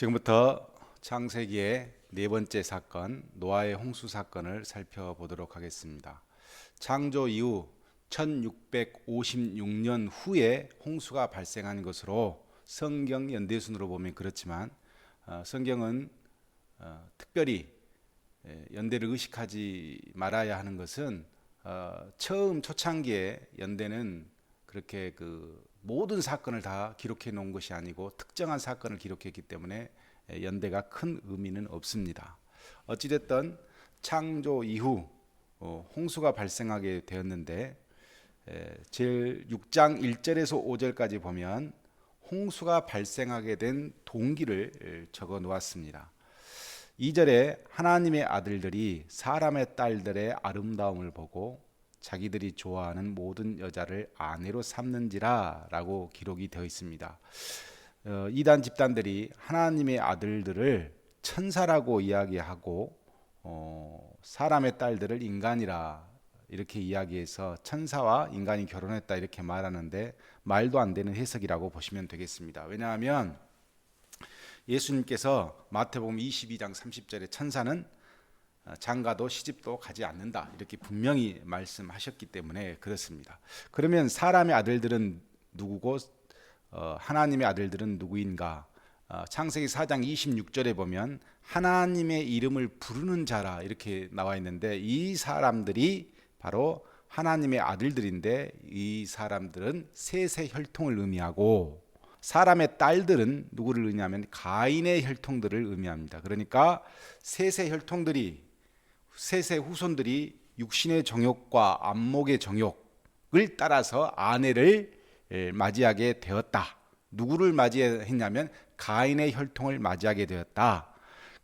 지금부터 창세기의 네 번째 사건, 노아의 홍수 사건을 살펴보도록 하겠습니다. 창조 이후 1656년 후에 홍수가 발생한 것으로 성경 연대순으로 보면 그렇지만 성경은 특별히 연대를 의식하지 말아야 하는 것은 처음 초창기에 연대는 그렇게 모든 사건을 다 기록해 놓은 것이 아니고 특정한 사건을 기록했기 때문에 연대가 큰 의미는 없습니다. 어찌됐든 창조 이후 홍수가 발생하게 되었는데 제 6장 1절에서 5절까지 보면 홍수가 발생하게 된 동기를 적어 놓았습니다. 2절에 하나님의 아들들이 사람의 딸들의 아름다움을 보고 자기들이 좋아하는 모든 여자를 아내로 삼는지라 라고 기록이 되어 있습니다. 이단 집단들이 하나님의 아들들을 천사라고 이야기하고 사람의 딸들을 인간이라 이렇게 이야기해서 천사와 인간이 결혼했다 이렇게 말하는데 말도 안 되는 해석이라고 보시면 되겠습니다. 왜냐하면 예수님께서 마태복음 22장 30절에 천사는 장가도 시집도 가지 않는다 이렇게 분명히 말씀하셨기 때문에 그렇습니다. 그러면 사람의 아들들은 누구고 하나님의 아들들은 누구인가? 창세기 4장 26절에 보면 하나님의 이름을 부르는 자라 이렇게 나와 있는데 이 사람들이 바로 하나님의 아들들인데 이 사람들은 셋의 혈통을 의미하고 사람의 딸들은 누구를 의미하면 가인의 혈통들을 의미합니다. 그러니까 셋의 혈통들이 셋의 후손들이 육신의 정욕과 안목의 정욕을 따라서 아내를 맞이하게 되었다. 누구를 맞이했냐면 가인의 혈통을 맞이하게 되었다.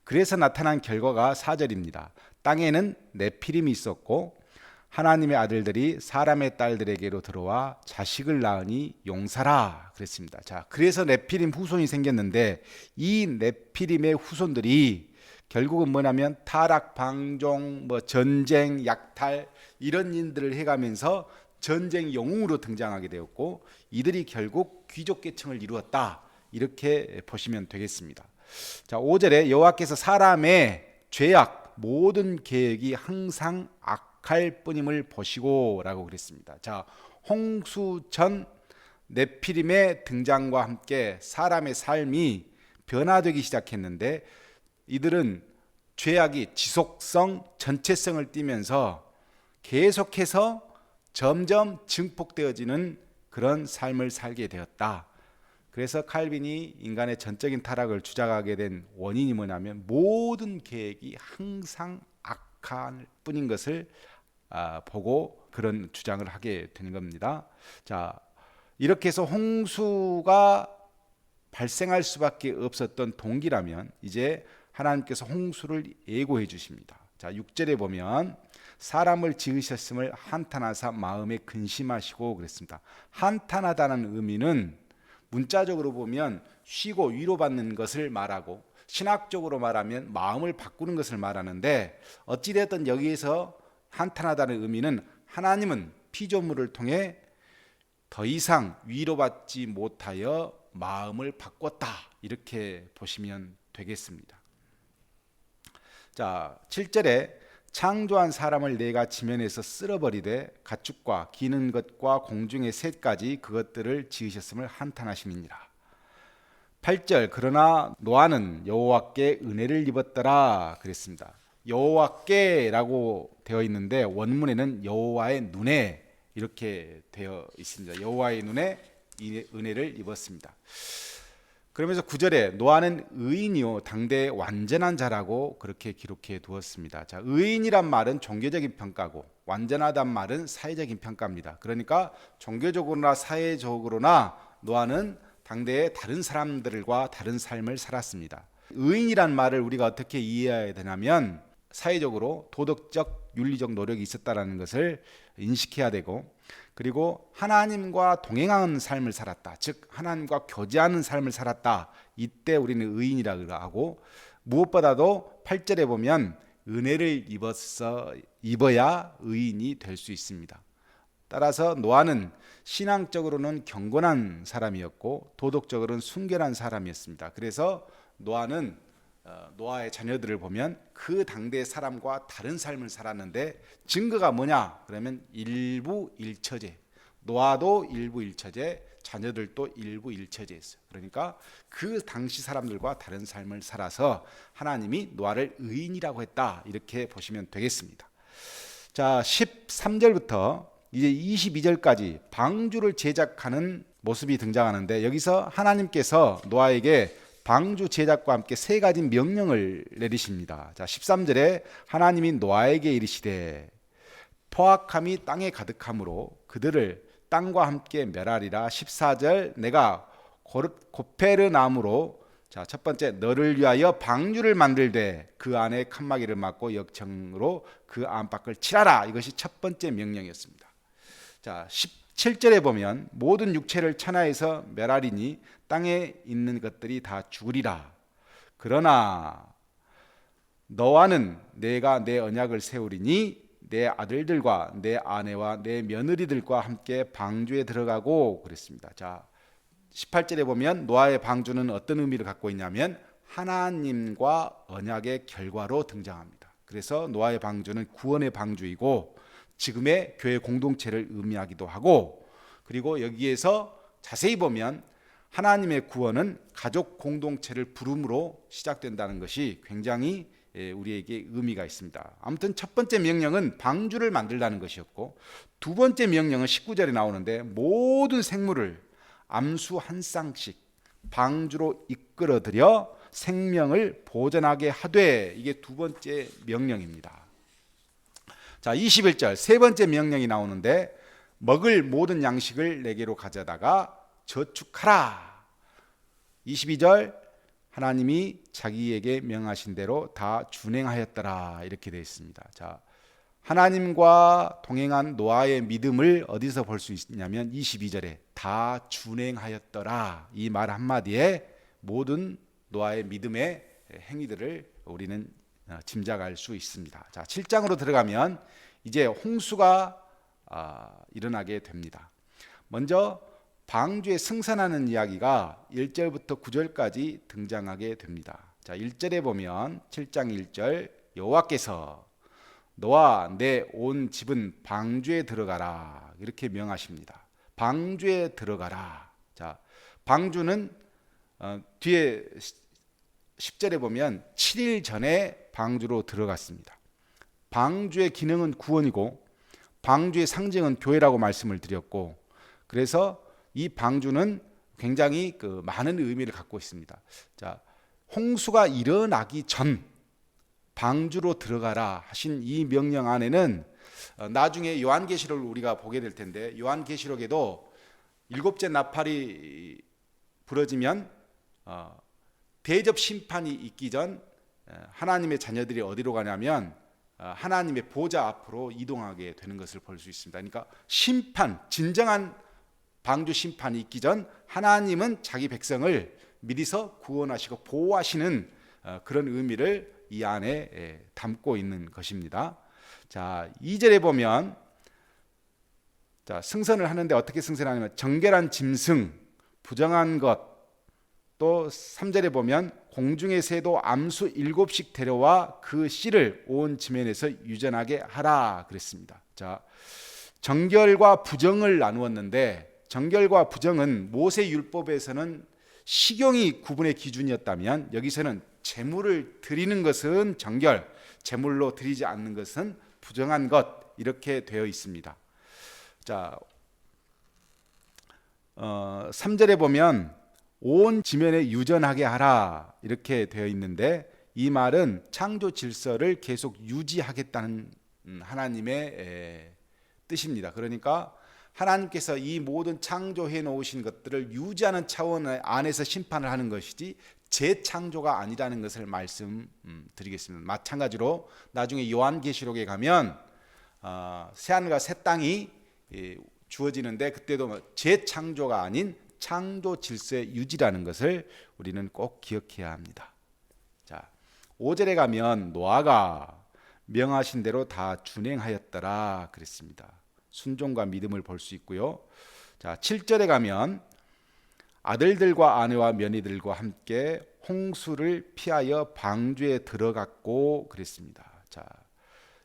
그래서 나타난 결과가 4절입니다. 땅에는 네피림이 있었고 하나님의 아들들이 사람의 딸들에게로 들어와 자식을 낳으니 용사라 그랬습니다. 자, 그래서 네피림 후손이 생겼는데 이 네피림의 후손들이 결국은 뭐냐면 타락, 방종, 전쟁, 약탈 이런 일들을 해가면서 전쟁 영웅으로 등장하게 되었고 이들이 결국 귀족 계층을 이루었다 이렇게 보시면 되겠습니다. 자, 5절에 여호와께서 사람의 죄악 모든 계획이 항상 악할 뿐임을 보시고 라고 그랬습니다. 자, 홍수 전 네피림의 등장과 함께 사람의 삶이 변화되기 시작했는데 이들은 죄악이 지속성, 전체성을 띠면서 계속해서 점점 증폭되어지는 그런 삶을 살게 되었다. 그래서 칼빈이 인간의 전적인 타락을 주장하게 된 원인이 뭐냐면 모든 계획이 항상 악할 뿐인 것을 보고 그런 주장을 하게 되는 겁니다. 자, 이렇게 해서 홍수가 발생할 수밖에 없었던 동기라면 이제 하나님께서 홍수를 예고해 주십니다. 자, 6절에 보면 사람을 지으셨음을 한탄하사 마음에 근심하시고 그랬습니다. 한탄하다는 의미는 문자적으로 보면 쉬고 위로받는 것을 말하고 신학적으로 말하면 마음을 바꾸는 것을 말하는데 어찌됐든 여기에서 한탄하다는 의미는 하나님은 피조물을 통해 더 이상 위로받지 못하여 마음을 바꿨다 이렇게 보시면 되겠습니다. 자, 7절에 창조한 사람을 내가 지면에서 쓸어버리되 가축과 기는 것과 공중의 새까지 그것들을 지으셨음을 한탄하심이니라. 8절 그러나 노아는 여호와께 은혜를 입었더라 그랬습니다. 여호와께라고 되어 있는데 원문에는 여호와의 눈에 이렇게 되어 있습니다. 여호와의 눈에 은혜를 입었습니다. 그러면서 9절에 노아는 의인이요 당대의 완전한 자라고 그렇게 기록해 두었습니다. 자, 의인이란 말은 종교적인 평가고 완전하단 말은 사회적인 평가입니다. 그러니까 종교적으로나 사회적으로나 노아는 당대의 다른 사람들과 다른 삶을 살았습니다. 의인이란 말을 우리가 어떻게 이해해야 되냐면 사회적으로 도덕적 윤리적 노력이 있었다는 것을 인식해야 되고 그리고 하나님과 동행하는 삶을 살았다. 즉 하나님과 교제하는 삶을 살았다. 이때 우리는 의인이라고 하고 무엇보다도 8절에 보면 은혜를 입어야 의인이 될 수 있습니다. 따라서 노아는 신앙적으로는 경건한 사람이었고 도덕적으로는 순결한 사람이었습니다. 그래서 노아의 자녀들을 보면 그 당대 사람과 다른 삶을 살았는데 증거가 뭐냐? 그러면 일부일처제. 노아도 일부일처제, 자녀들도 일부일처제였어요. 그러니까 그 당시 사람들과 다른 삶을 살아서 하나님이 노아를 의인이라고 했다. 이렇게 보시면 되겠습니다. 자, 13절부터 이제 22절까지 방주를 제작하는 모습이 등장하는데, 여기서 하나님께서 노아에게 방주 제작과 함께 세 가지 명령을 내리십니다. 자, 13절에 하나님이 노아에게 이르시되 포악함이 땅에 가득함으로 그들을 땅과 함께 멸하리라. 14절 내가 고페르 나무로, 자, 첫 번째 너를 위하여 방주를 만들되 그 안에 칸막이를 막고 역청으로 그 안팎을 칠하라. 이것이 첫 번째 명령이었습니다. 자, 17절에 보면 모든 육체를 천하에서 멸하리니 땅에 있는 것들이 다 죽으리라. 그러나 너와는 내가 내 언약을 세우리니 내 아들들과 내 아내와 내 며느리들과 함께 방주에 들어가고 그랬습니다. 자, 18절에 보면 노아의 방주는 어떤 의미를 갖고 있냐면 하나님과 언약의 결과로 등장합니다. 그래서 노아의 방주는 구원의 방주이고 지금의 교회 공동체를 의미하기도 하고, 그리고 여기에서 자세히 보면 하나님의 구원은 가족 공동체를 부름으로 시작된다는 것이 굉장히 우리에게 의미가 있습니다. 아무튼 첫 번째 명령은 방주를 만들라는 것이었고, 두 번째 명령은 19절에 나오는데 모든 생물을 암수 한 쌍씩 방주로 이끌어들여 생명을 보존하게 하되, 이게 두 번째 명령입니다. 자, 21절 세 번째 명령이 나오는데 먹을 모든 양식을 내게로 가져다가 저축하라. 22절 하나님이 자기에게 명하신 대로 다 준행하였더라. 이렇게 되어 있습니다. 자, 하나님과 동행한 노아의 믿음을 어디서 볼 수 있냐면 22절에 다 준행하였더라. 이 말 한마디에 모든 노아의 믿음의 행위들을 우리는 짐작할 수 있습니다. 자, 7장으로 들어가면 이제 홍수가 일어나게 됩니다. 먼저 방주에 승선하는 이야기가 1절부터 9절까지 등장하게 됩니다. 자, 1절에 보면 7장 1절 여호와께서 너와 내 온 집은 방주에 들어가라 이렇게 명하십니다. 방주에 들어가라. 자, 방주는 뒤에 10절에 보면 7일 전에 방주로 들어갔습니다. 방주의 기능은 구원이고 방주의 상징은 교회라고 말씀을 드렸고, 그래서 이 방주는 굉장히 많은 의미를 갖고 있습니다. 자, 홍수가 일어나기 전 방주로 들어가라 하신 이 명령 안에는 나중에 요한계시록을 우리가 보게 될 텐데, 요한계시록에도 일곱째 나팔이 부러지면 대접 심판이 있기 전 하나님의 자녀들이 어디로 가냐면 하나님의 보좌 앞으로 이동하게 되는 것을 볼 수 있습니다. 그러니까 심판, 진정한 방주 심판이 있기 전 하나님은 자기 백성을 미리서 구원하시고 보호하시는 그런 의미를 이 안에 담고 있는 것입니다. 자, 2절에 보면 자, 승선을 하는데 어떻게 승선하냐면 정결한 짐승, 부정한 것, 또 3절에 보면 공중의 새도 암수 7씩 데려와 그 씨를 온 지면에서 유전하게 하라 그랬습니다. 자, 정결과 부정을 나누었는데, 정결과 부정은 모세 율법에서는 식용이 구분의 기준이었다면 여기서는 제물을 드리는 것은 정결, 제물로 드리지 않는 것은 부정한 것, 이렇게 되어 있습니다. 자, 3절에 보면 온 지면에 유전하게 하라 이렇게 되어 있는데, 이 말은 창조 질서를 계속 유지하겠다는 하나님의 뜻입니다. 그러니까 하나님께서 이 모든 창조해 놓으신 것들을 유지하는 차원 안에서 심판을 하는 것이지 재창조가 아니라는 것을 말씀드리겠습니다. 마찬가지로 나중에 요한계시록에 가면 새하늘과 새 땅이 주어지는데 그때도 재창조가 아닌 창조 질서의 유지라는 것을 우리는 꼭 기억해야 합니다. 자, 5절에 가면 노아가 명하신 대로 다 준행하였더라 그랬습니다. 순종과 믿음을 볼 수 있고요. 자, 7절에 가면 아들들과 아내와 며느리들과 함께 홍수를 피하여 방주에 들어갔고 그랬습니다. 자,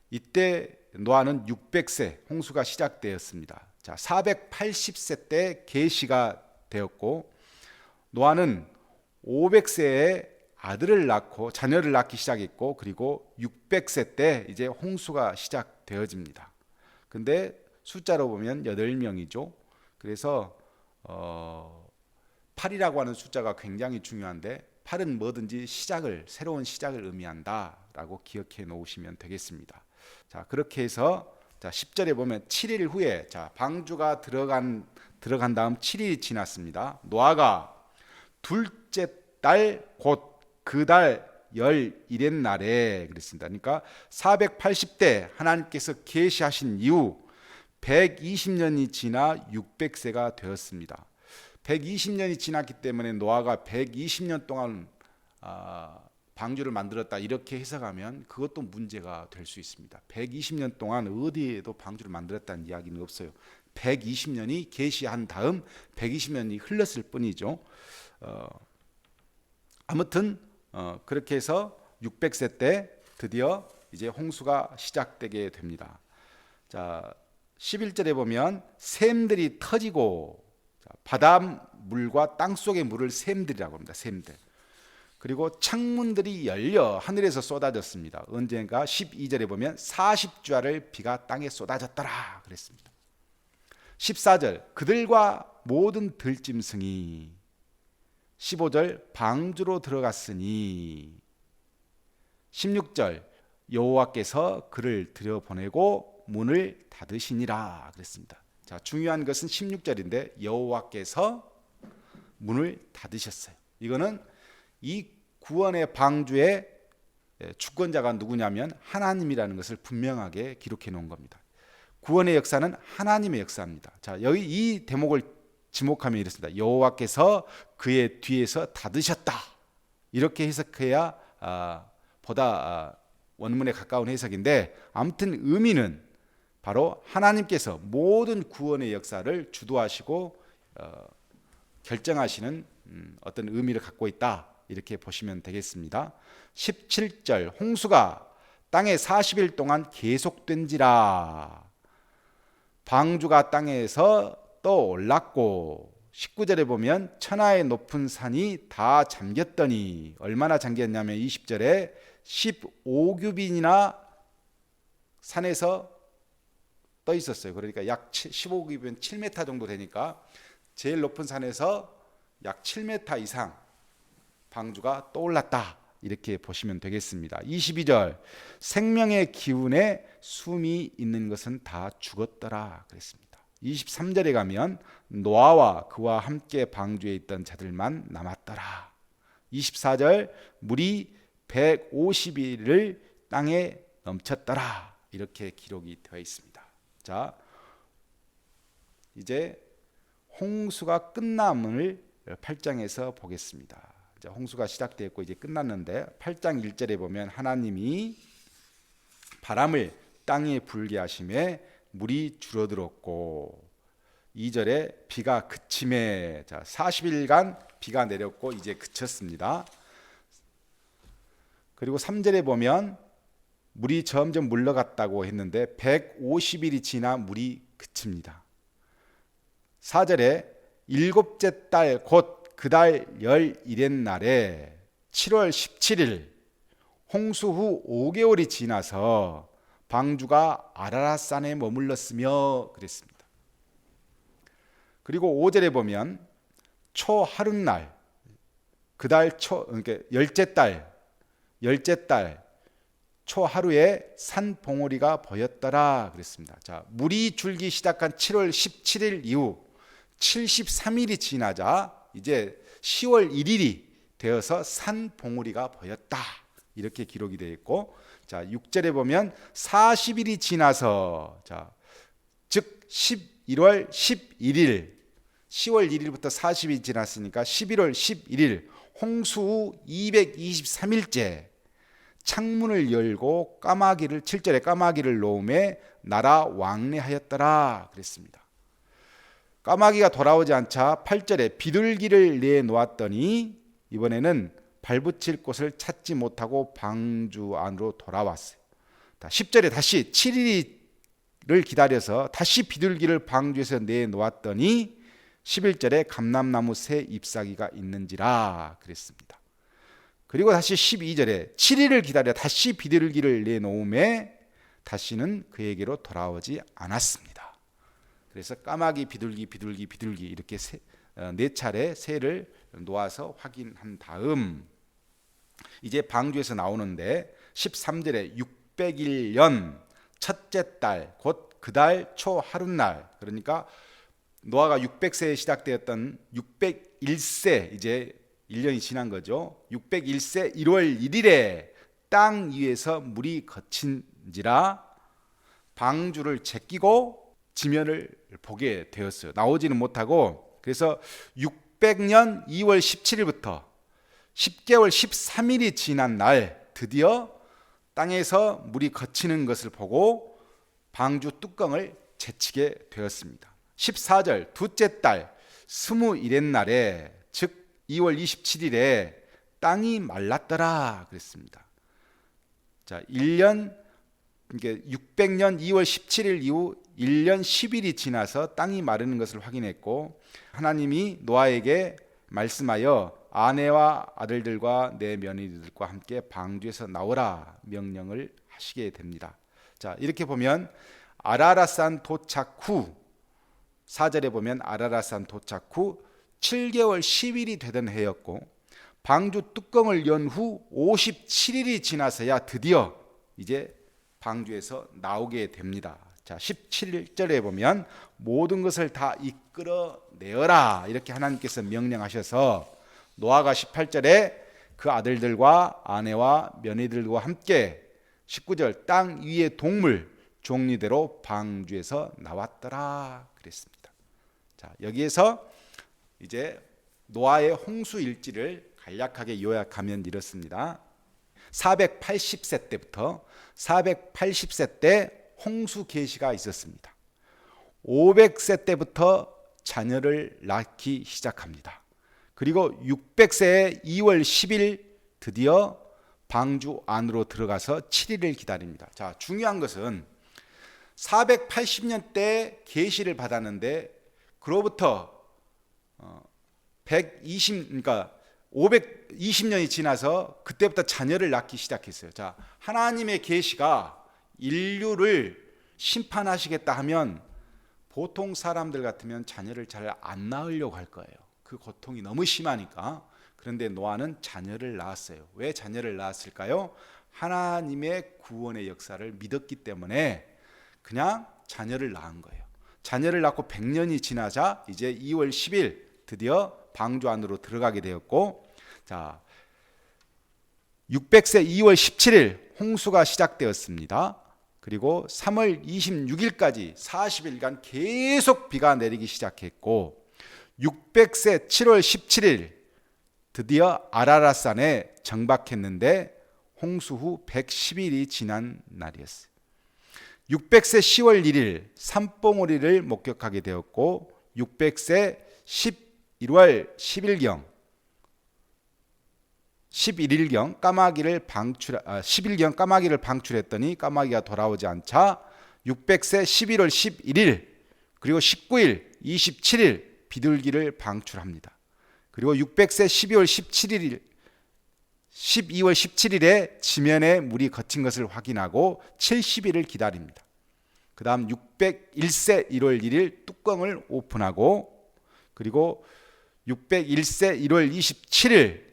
이때 노아는 600세 홍수가 시작되었습니다. 자, 480세 때 계시가 되었고 노아는 500세에 아들을 낳고 자녀를 낳기 시작했고 그리고 600세 때 이제 홍수가 시작되어집니다. 근데 숫자로 보면 8명이죠. 그래서 8이라고 하는 숫자가 굉장히 중요한데 8은 뭐든지 새로운 시작을 의미한다라고 기억해 놓으시면 되겠습니다. 자, 그렇게 해서 자, 10절에 보면 7일 후에 자, 방주가 들어간 다음 7일이 지났습니다. 노아가 둘째 달 곧 그 달 11의 날에 그랬습니다. 그러니까 480대 하나님께서 계시하신 이후 120년이 지나 600세가 되었습니다. 120년이 지났기 때문에 노아가 120년 동안 방주를 만들었다 이렇게 해석하면 그것도 문제가 될 수 있습니다. 120년 동안 어디에도 방주를 만들었다는 이야기는 없어요. 120년이 계시한 다음 120년이 흘렀을 뿐이죠. 아무튼 그렇게 해서 600세 때 드디어 이제 홍수가 시작되게 됩니다. 자, 11절에 보면 샘들이 터지고 바닷물과 땅속의 물을 샘들이라고 합니다. 샘들. 그리고 창문들이 열려 하늘에서 쏟아졌습니다. 언젠가 12절에 보면 40주알을 비가 땅에 쏟아졌더라 그랬습니다. 14절 그들과 모든 들짐승이 15절 방주로 들어갔으니 16절 여호와께서 그를 들여보내고 문을 닫으시니라 그랬습니다. 자, 중요한 것은 16절인데 여호와께서 문을 닫으셨어요. 이거는 이 구원의 방주의 주권자가 누구냐면 하나님이라는 것을 분명하게 기록해 놓은 겁니다. 구원의 역사는 하나님의 역사입니다. 자, 여기 이 대목을 지목하면 이렇습니다. 여호와께서 그의 뒤에서 닫으셨다. 이렇게 해석해야 보다 원문에 가까운 해석인데 아무튼 의미는 바로 하나님께서 모든 구원의 역사를 주도하시고 결정하시는 어떤 의미를 갖고 있다. 이렇게 보시면 되겠습니다. 17절 홍수가 땅에 40일 동안 계속된지라 방주가 땅에서 떠올랐고 19절에 보면 천하의 높은 산이 다 잠겼더니 얼마나 잠겼냐면 20절에 15규빗이나 산에서 떠 있었어요. 그러니까 약 15규빗 7m 정도 되니까 제일 높은 산에서 약 7m 이상 방주가 떠올랐다. 이렇게 보시면 되겠습니다. 22절 생명의 기운에 숨이 있는 것은 다 죽었더라 그랬습니다. 23절에 가면 노아와 그와 함께 방주에 있던 자들만 남았더라. 24절 물이 150일을 땅에 넘쳤더라. 이렇게 기록이 되어 있습니다. 자, 이제 홍수가 끝남을 8장에서 보겠습니다. 자, 홍수가 시작되었고 이제 끝났는데 8장 1절에 보면 하나님이 바람을 땅에 불게 하심에 물이 줄어들었고 2절에 비가 그침에 자 40일간 비가 내렸고 이제 그쳤습니다. 그리고 3절에 보면 물이 점점 물러갔다고 했는데 150일이 지나 물이 그칩니다. 4절에 일곱째 달 곧 그 달 11의 날에 7월 17일 홍수 후 5개월이 지나서 방주가 아라랏산에 머물렀으며 그랬습니다. 그리고 5절에 보면 초 하룻날 그 달 초 그러니까 열째 달 초 하루에 산 봉우리가 보였더라 그랬습니다. 자, 물이 줄기 시작한 7월 17일 이후 73일이 지나자 이제 10월 1일이 되어서 산 봉우리가 보였다. 이렇게 기록이 되어 있고 자, 6절에 보면 40일이 지나서 자, 즉 11월 11일 10월 1일부터 40일이 지났으니까 11월 11일 홍수 후 223일째 창문을 열고 까마귀를 7절에 까마귀를 놓음에 날아 왕래하였더라 그랬습니다. 까마귀가 돌아오지 않자 8절에 비둘기를 내놓았더니 이번에는 발붙일 곳을 찾지 못하고 방주 안으로 돌아왔어요. 10절에 다시 7일을 기다려서 다시 비둘기를 방주에서 내놓았더니 11절에 감람나무 새 잎사귀가 있는지라 그랬습니다. 그리고 다시 12절에 7일을 기다려 다시 비둘기를 내놓음에 다시는 그에게로 돌아오지 않았습니다. 그래서 까마귀, 비둘기, 비둘기, 비둘기 이렇게 네 차례 새를 놓아서 확인한 다음 이제 방주에서 나오는데 13절에 601년 첫째 달 곧 그 달 초 하룻날, 그러니까 노아가 600세에 시작되었던 601세, 이제 1년이 지난 거죠. 601세 1월 1일에 땅 위에서 물이 거친지라 방주를 제끼고 지면을 보게 되었어요. 나오지는 못하고. 그래서 600년 2월 17일부터 10개월 13일이 지난 날 드디어 땅에서 물이 거치는 것을 보고 방주 뚜껑을 제치게 되었습니다. 14절 둘째 달 21의 날에 즉 2월 27일에 땅이 말랐더라 그랬습니다. 자, 1년 이게 600년 2월 17일 이후 1년 10일이 지나서 땅이 마르는 것을 확인했고 하나님이 노아에게 말씀하여 아내와 아들들과 내 며느리들과 함께 방주에서 나오라 명령을 하시게 됩니다. 자, 이렇게 보면 아라랏산 도착 후 4절에 보면 아라랏산 도착 후 7개월 10일이 되던 해였고 방주 뚜껑을 연 후 57일이 지나서야 드디어 이제 방주에서 나오게 됩니다. 자, 17절에 보면 모든 것을 다 이끌어내어라 이렇게 하나님께서 명령하셔서 노아가 18절에 그 아들들과 아내와 며느리들과 함께 19절 땅 위의 동물 종류대로 방주에서 나왔더라 그랬습니다. 자, 여기에서 이제 노아의 홍수 일지를 간략하게 요약하면 이렇습니다. 480세 때부터 480세 때 홍수 계시가 있었습니다. 500세 때부터 자녀를 낳기 시작합니다. 그리고 600세에 2월 10일 드디어 방주 안으로 들어가서 7일을 기다립니다. 자, 중요한 것은 480년 때 계시를 받았는데 그로부터 520년이 지나서 그때부터 자녀를 낳기 시작했어요. 자, 하나님의 계시가 인류를 심판하시겠다 하면 보통 사람들 같으면 자녀를 잘 안 낳으려고 할 거예요. 그 고통이 너무 심하니까. 그런데 노아는 자녀를 낳았어요. 왜 자녀를 낳았을까요? 하나님의 구원의 역사를 믿었기 때문에 그냥 자녀를 낳은 거예요. 자녀를 낳고 100년이 지나자 이제 2월 10일 드디어 방주 안으로 들어가게 되었고, 자, 600세 2월 17일 홍수가 시작되었습니다. 그리고 3월 26일까지 40일간 계속 비가 내리기 시작했고 600세 7월 17일 드디어 아라랏산에 정박했는데 홍수 후 110일이 지난 날이었어요. 600세 10월 1일 산봉우리를 목격하게 되었고 600세 11월 10일경 11일경 까마귀를 방출했더니 까마귀가 돌아오지 않자 600세 11월 11일 그리고 19일 27일 비둘기를 방출합니다. 그리고 600세 12월 17일에 지면에 물이 거친 것을 확인하고 70일을 기다립니다. 그 다음 601세 1월 1일 뚜껑을 오픈하고 그리고 601세 1월 27일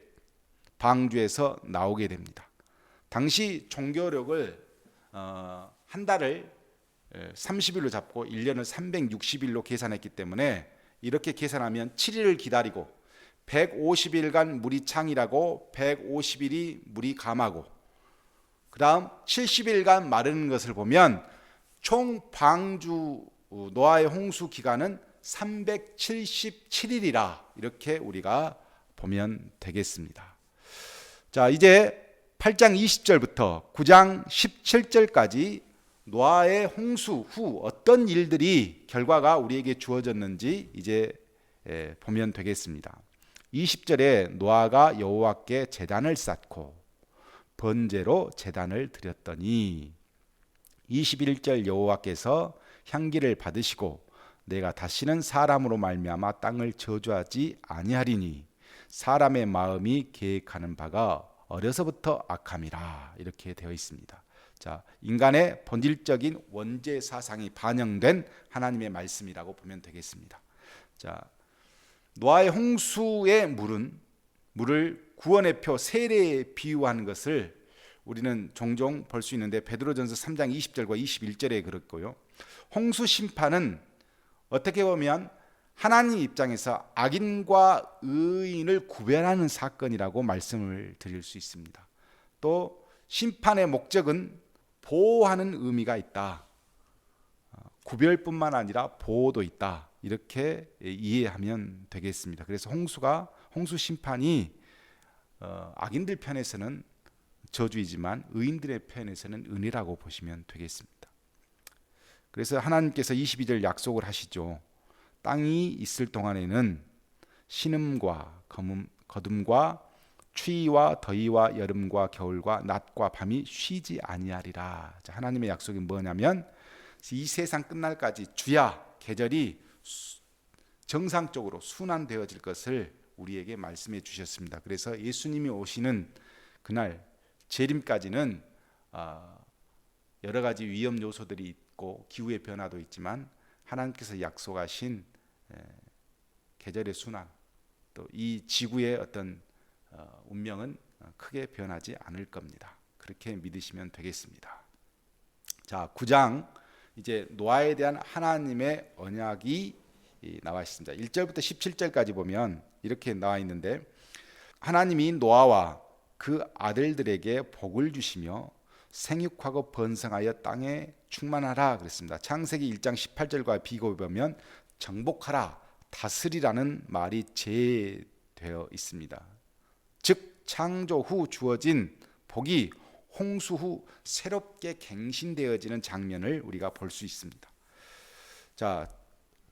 방주에서 나오게 됩니다. 당시 종교력을 한 달을 30일로 잡고 1년을 360일로 계산했기 때문에 이렇게 계산하면 7일을 기다리고 150일간 물이 창이라고 150일이 물이 감하고 그 다음 70일간 마르는 것을 보면 총 방주 노아의 홍수 기간은 377일이라 이렇게 우리가 보면 되겠습니다. 자, 이제 8장 20절부터 9장 17절까지 노아의 홍수 후 어떤 일들이 결과가 우리에게 주어졌는지 이제 보면 되겠습니다. 20절에 노아가 여호와께 제단을 쌓고 번제로 제단을 드렸더니 21절 여호와께서 향기를 받으시고 내가 다시는 사람으로 말미암아 땅을 저주하지 아니하리니 사람의 마음이 계획하는 바가 어려서부터 악함이라 이렇게 되어 있습니다. 자, 인간의 본질적인 원죄 사상이 반영된 하나님의 말씀이라고 보면 되겠습니다. 자, 노아의 홍수의 물을 구원의 표 세례에 비유하는 것을 우리는 종종 볼 수 있는데 베드로전서 3장 20절과 21절에 그렇고요. 홍수 심판은 어떻게 보면 하나님 입장에서 악인과 의인을 구별하는 사건이라고 말씀을 드릴 수 있습니다. 또 심판의 목적은 보호하는 의미가 있다. 구별뿐만 아니라 보호도 있다. 이렇게 이해하면 되겠습니다. 그래서 홍수 심판이 악인들 편에서는 저주이지만 의인들의 편에서는 은혜라고 보시면 되겠습니다. 그래서 하나님께서 22절 약속을 하시죠. 땅이 있을 동안에는 신음과 거둠과 추위와 더위와 여름과 겨울과 낮과 밤이 쉬지 아니하리라. 자, 하나님의 약속이 뭐냐면 이 세상 끝날까지 주야 계절이 정상적으로 순환되어질 것을 우리에게 말씀해 주셨습니다. 그래서 예수님이 오시는 그날 재림까지는 여러 가지 위험 요소들이 있고 기후의 변화도 있지만 하나님께서 약속하신 계절의 순환, 또 이 지구의 어떤 운명은 크게 변하지 않을 겁니다. 그렇게 믿으시면 되겠습니다. 자, 9장 이제 노아에 대한 하나님의 언약이 나와 있습니다. 1절부터 17절까지 보면 이렇게 나와 있는데 하나님이 노아와 그 아들들에게 복을 주시며 생육하고 번성하여 땅에 충만하라 그랬습니다. 창세기 1장 18절과 비교해 보면 정복하라, 다스리라는 말이 제되어 있습니다. 즉 창조 후 주어진 복이 홍수 후 새롭게 갱신되어지는 장면을 우리가 볼 수 있습니다. 자,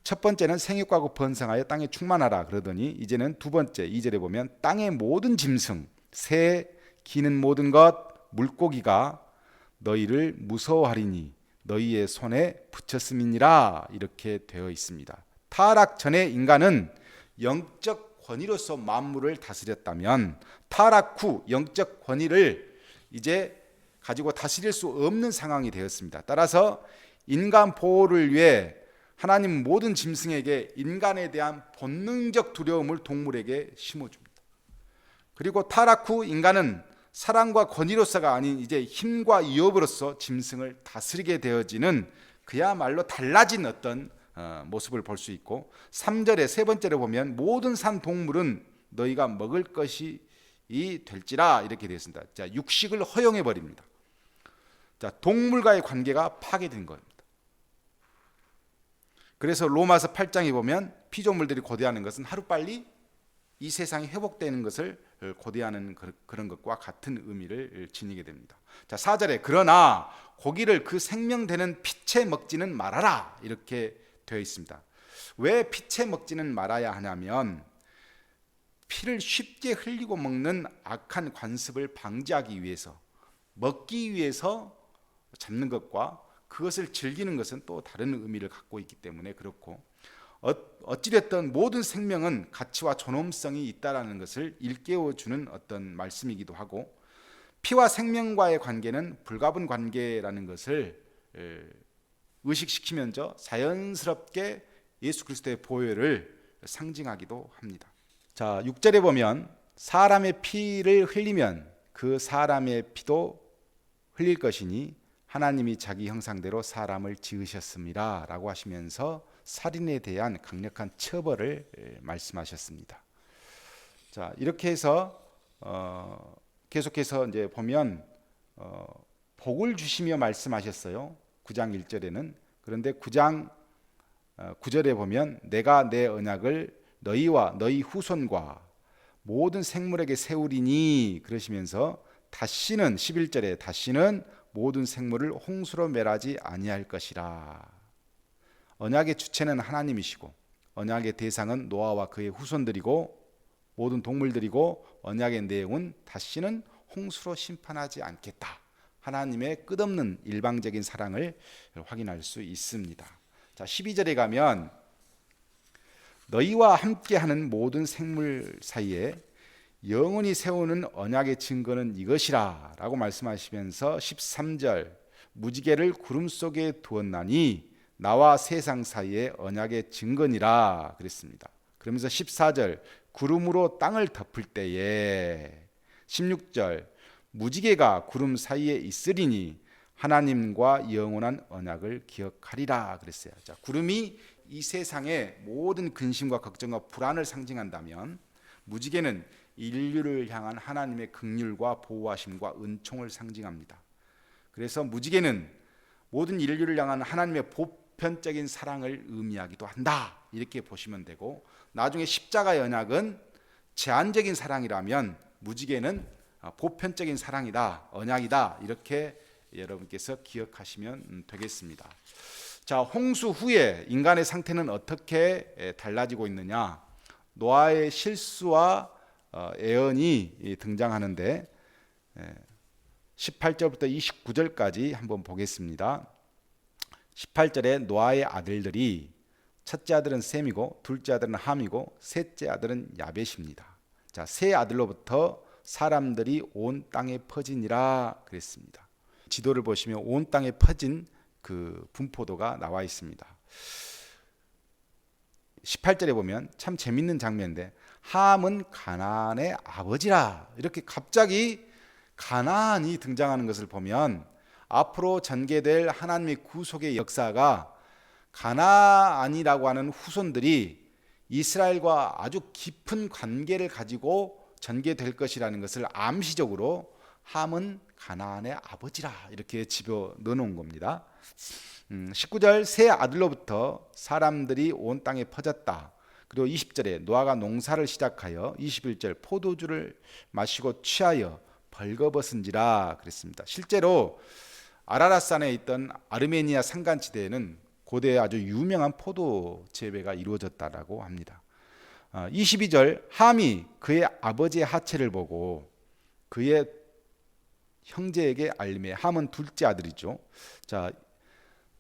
첫 번째는 생육하고 번성하여 땅에 충만하라 그러더니 이제는 두 번째 2절에 보면 땅의 모든 짐승, 새, 기는 모든 것, 물고기가 너희를 무서워하리니 너희의 손에 붙였음이니라 이렇게 되어 있습니다. 타락 전에 인간은 영적 권위로서 만물을 다스렸다면 타락 후 영적 권위를 이제 가지고 다스릴 수 없는 상황이 되었습니다. 따라서 인간 보호를 위해 하나님 모든 짐승에게 인간에 대한 본능적 두려움을 동물에게 심어줍니다. 그리고 타락 후 인간은 사랑과 권위로서가 아닌 이제 힘과 위협으로서 짐승을 다스리게 되어지는 그야말로 달라진 어떤 모습을 볼 수 있고 3절에 세 번째로 보면 모든 산 동물은 너희가 먹을 것이 될지라 이렇게 되어 있습니다. 자, 육식을 허용해 버립니다. 자, 동물과의 관계가 파괴된 겁니다. 그래서 로마서 8장에 보면 피조물들이 고대하는 것은 하루빨리 이 세상이 회복되는 것을 고대하는 그런 것과 같은 의미를 지니게 됩니다. 자, 4절에 그러나 고기를 그 생명되는 피채 먹지는 말아라 이렇게 되어 있습니다. 왜 피채 먹지는 말아야 하냐면 피를 쉽게 흘리고 먹는 악한 관습을 방지하기 위해서, 먹기 위해서 잡는 것과 그것을 즐기는 것은 또 다른 의미를 갖고 있기 때문에 그렇고, 어찌됐든 모든 생명은 가치와 존엄성이 있다라는 것을 일깨워주는 어떤 말씀이기도 하고, 피와 생명과의 관계는 불가분 관계라는 것을 의식시키면서 자연스럽게 예수 그리스도의 보혈을 상징하기도 합니다. 자, 6절에 보면 사람의 피를 흘리면 그 사람의 피도 흘릴 것이니 하나님이 자기 형상대로 사람을 지으셨습니다 라고 하시면서 살인에 대한 강력한 처벌을 말씀하셨습니다. 자, 이렇게 해서 계속해서 이제 보면 복을 주시며 말씀하셨어요. 9장 1절에는. 그런데 9장 9절에 보면 내가 내 언약을 너희와 너희 후손과 모든 생물에게 세우리니 그러시면서 다시는 11절에 다시는 모든 생물을 홍수로 멸하지 아니할 것이라. 언약의 주체는 하나님이시고 언약의 대상은 노아와 그의 후손들이고 모든 동물들이고 언약의 내용은 다시는 홍수로 심판하지 않겠다. 하나님의 끝없는 일방적인 사랑을 확인할 수 있습니다. 자, 12절에 가면 너희와 함께하는 모든 생물 사이에 영원히 세우는 언약의 증거는 이것이라 라고 말씀하시면서 13절 무지개를 구름 속에 두었나니 나와 세상 사이의 언약의 증거니라 그랬습니다. 그러면서 14절 구름으로 땅을 덮을 때에 16절 무지개가 구름 사이에 있으리니 하나님과 영원한 언약을 기억하리라 그랬어요. 자, 구름이 이 세상의 모든 근심과 걱정과 불안을 상징한다면 무지개는 인류를 향한 하나님의 긍휼과 보호하심과 은총을 상징합니다. 그래서 무지개는 모든 인류를 향한 하나님의 보편적인 사랑을 의미하기도 한다. 이렇게 보시면 되고 나중에 십자가의 언약은 제한적인 사랑이라면 무지개는 보편적인 사랑이다. 언약이다. 이렇게 여러분께서 기억하시면 되겠습니다. 자, 홍수 후에 인간의 상태는 어떻게 달라지고 있느냐? 노아의 실수와 애언이 등장하는데 18절부터 29절까지 한번 보겠습니다. 18절에 노아의 아들들이 첫째 아들은 셈이고 둘째 아들은 함이고 셋째 아들은 야벳입니다. 자, 세 아들로부터 사람들이 온 땅에 퍼지니라 그랬습니다. 지도를 보시면 온 땅에 퍼진 그 분포도가 나와 있습니다. 18절에 보면 참 재밌는 장면인데 함은 가나안의 아버지라 이렇게 갑자기 가나안이 등장하는 것을 보면 앞으로 전개될 하나님의 구속의 역사가 가나안이라고 하는 후손들이 이스라엘과 아주 깊은 관계를 가지고 전개될 것이라는 것을 암시적으로 함은 가나안의 아버지라 이렇게 집어 넣어놓은 겁니다. 19절 세 아들로부터 사람들이 온 땅에 퍼졌다. 그리고 20절에 노아가 농사를 시작하여 21절 포도주를 마시고 취하여 벌거벗은지라 그랬습니다. 실제로 아라랏산에 있던 아르메니아 산간지대에는 고대에 아주 유명한 포도 재배가 이루어졌다라고 합니다. 22절 함이 그의 아버지의 하체를 보고 그의 형제에게 알림해. 함은 둘째 아들이죠. 자,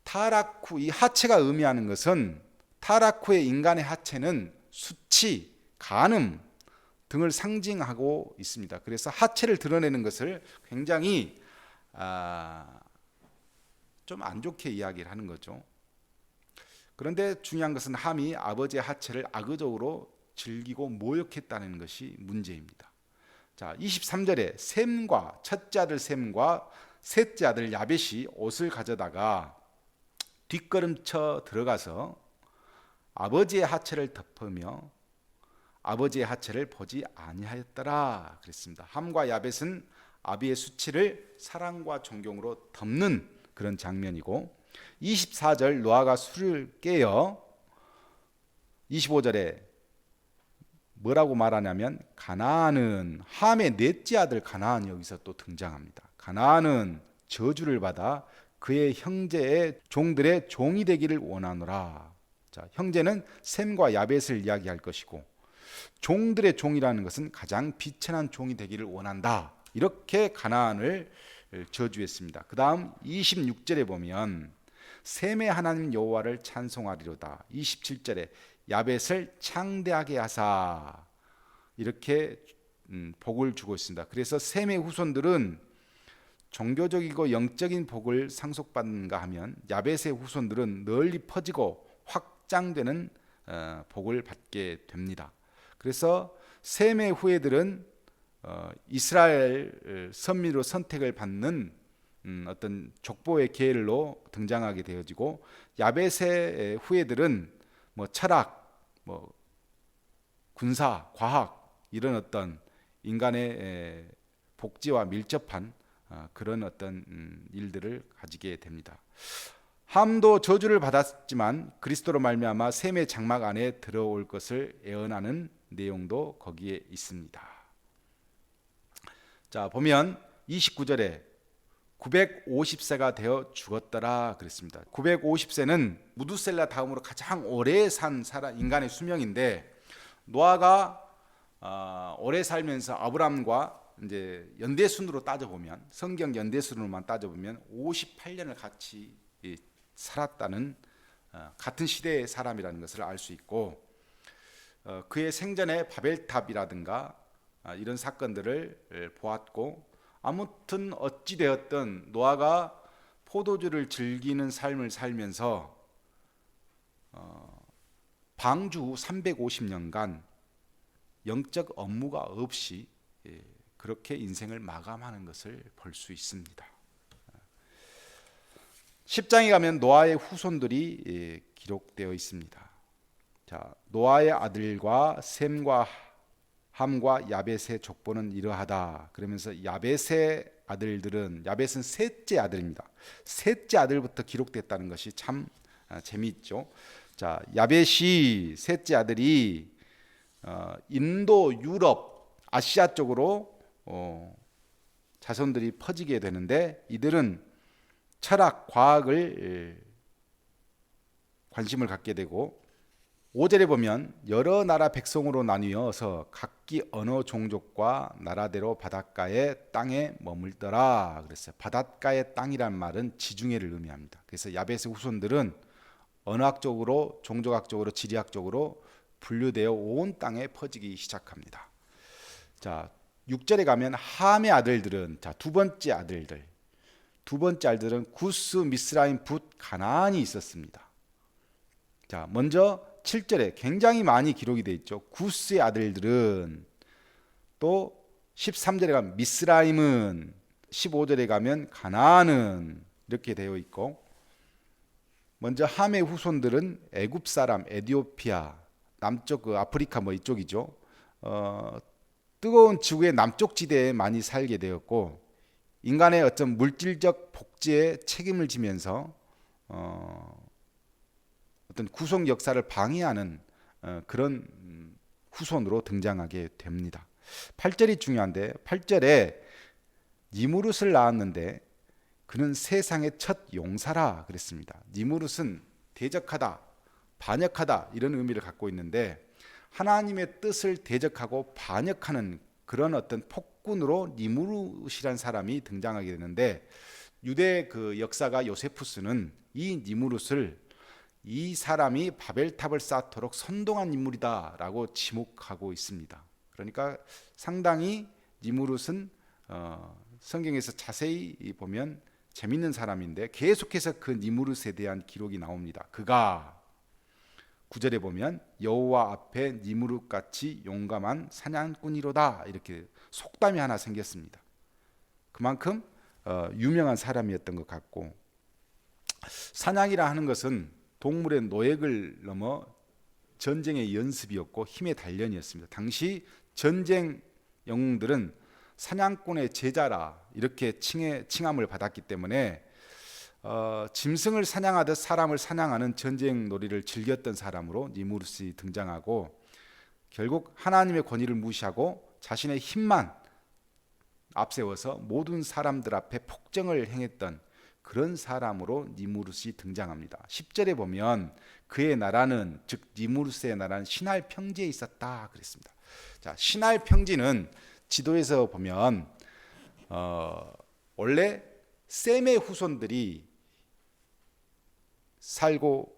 타라쿠 이 하체가 의미하는 것은 타라쿠의 인간의 하체는 수치, 간음 등을 상징하고 있습니다. 그래서 하체를 드러내는 것을 굉장히 좀 안 좋게 이야기를 하는 거죠. 그런데 중요한 것은 함이 아버지의 하체를 악의적으로 즐기고 모욕했다는 것이 문제입니다. 자, 23절에 셈과 첫째 아들 셈과 셋째 아들 야벳이 옷을 가져다가 뒷걸음쳐 들어가서 아버지의 하체를 덮으며 아버지의 하체를 보지 아니하였더라 그랬습니다. 함과 야벳은 아비의 수치를 사랑과 존경으로 덮는 그런 장면이고 24절 노아가 술을 깨어 25절에 뭐라고 말하냐면 가나안은 함의 넷째 아들 가나안이 여기서 또 등장합니다. 가나안은 저주를 받아 그의 형제의 종들의 종이 되기를 원하노라. 자, 형제는 셈과 야벳을 이야기할 것이고 종들의 종이라는 것은 가장 비천한 종이 되기를 원한다. 이렇게 가나안을 저주했습니다. 그 다음 26절에 보면 셈의 하나님 여호와를 찬송하리로다. 27절에 야벳을 창대하게 하사 이렇게 복을 주고 있습니다. 그래서 셈의 후손들은 종교적이고 영적인 복을 상속받는가 하면 야벳의 후손들은 널리 퍼지고 확장되는 복을 받게 됩니다. 그래서 셈의 후예들은 이스라엘 선민으로 선택을 받는 어떤 족보의 계열로 등장하게 되어지고 야벳의 후예들은 뭐 철학, 뭐 군사, 과학 이런 어떤 인간의 복지와 밀접한 그런 어떤 일들을 가지게 됩니다. 함도 저주를 받았지만 그리스도로 말미암아 셈의 장막 안에 들어올 것을 예언하는 내용도 거기에 있습니다. 자, 보면 29절에 950세가 되어 죽었더라 그랬습니다. 950세는 무두셀라 다음으로 가장 오래 산 인간의 수명인데, 노아가 오래 살면서 아브람과 이제 연대순으로 따져보면, 성경 연대순으로만 따져보면 58년을 같이 살았다는, 같은 시대의 사람이라는 것을 알 수 있고, 그의 생전에 바벨탑이라든가 이런 사건들을 보았고, 아무튼 어찌 되었든 노아가 포도주를 즐기는 삶을 살면서 방주 후 350년간 영적 업무가 없이 그렇게 인생을 마감하는 것을 볼 수 있습니다. 10장에 가면 노아의 후손들이 기록되어 있습니다. 자, 노아의 아들과 셈과 함과 야벳의 족보는 이러하다. 그러면서 야벳의 아들들은, 야벳은 셋째 아들입니다. 셋째 아들부터 기록됐다는 것이 참 재미있죠. 자, 야벳이 셋째 아들이 인도, 유럽, 아시아 쪽으로 자손들이 퍼지게 되는데, 이들은 철학, 과학을 관심을 갖게 되고, 5절에 보면 여러 나라 백성으로 나뉘어서 각기 언어 종족과 나라대로 바닷가의 땅에 머물더라 그랬어요. 바닷가의 땅이란 말은 지중해를 의미합니다. 그래서 야벳의 후손들은 언어학적으로, 종족학적으로, 지리학적으로 분류되어 온 땅에 퍼지기 시작합니다. 자, 6절에 가면 함의 아들들은, 자, 두 번째 아들들은 구스, 미스라임, 붓, 가나안이 있었습니다. 자, 먼저 7절에 굉장히 많이 기록이 되어 있죠. 구스의 아들들은, 또 13절에 가면 미스라임은, 15절에 가면 가나안은, 이렇게 되어 있고, 먼저 함의 후손들은 애굽 사람, 에티오피아, 남쪽 아프리카 이쪽이죠. 뜨거운 지구의 남쪽 지대에 많이 살게 되었고, 인간의 어떤 물질적 복제에 책임을 지면서 어떤 구속 역사를 방해하는 그런 후손으로 등장하게 됩니다. 8절이 중요한데, 8절에 니무룻을 낳았는데 그는 세상의 첫 용사라 그랬습니다. 니무룻은 대적하다, 반역하다 이런 의미를 갖고 있는데, 하나님의 뜻을 대적하고 반역하는 그런 어떤 폭군으로 니무룻이라는 사람이 등장하게 되는데, 유대 그 역사가 요세푸스는 이 니무룻을, 이 사람이 바벨탑을 쌓도록 선동한 인물이다라고 지목하고 있습니다. 그러니까 상당히 니무룻은 성경에서 자세히 보면 재밌는 사람인데, 계속해서 그 니무룻에 대한 기록이 나옵니다. 그가 9절에 보면 여호와 앞에 니무룻같이 용감한 사냥꾼이로다, 이렇게 속담이 하나 생겼습니다. 그만큼 유명한 사람이었던 것 같고, 사냥이라 하는 것은 동물의 노획을 넘어 전쟁의 연습이었고 힘의 단련이었습니다. 당시 전쟁 영웅들은 사냥꾼의 제자라 이렇게 칭함을 받았기 때문에 짐승을 사냥하듯 사람을 사냥하는 전쟁 놀이를 즐겼던 사람으로 니무룻이 등장하고, 결국 하나님의 권위를 무시하고 자신의 힘만 앞세워서 모든 사람들 앞에 폭정을 행했던 그런 사람으로 니무룻이 등장합니다. 10절에 보면 그의 나라는, 즉 니무룻의 나라는 시날 평지에 있었다 그랬습니다. 자, 시날 평지는 지도에서 보면 원래 셈의 후손들이 살고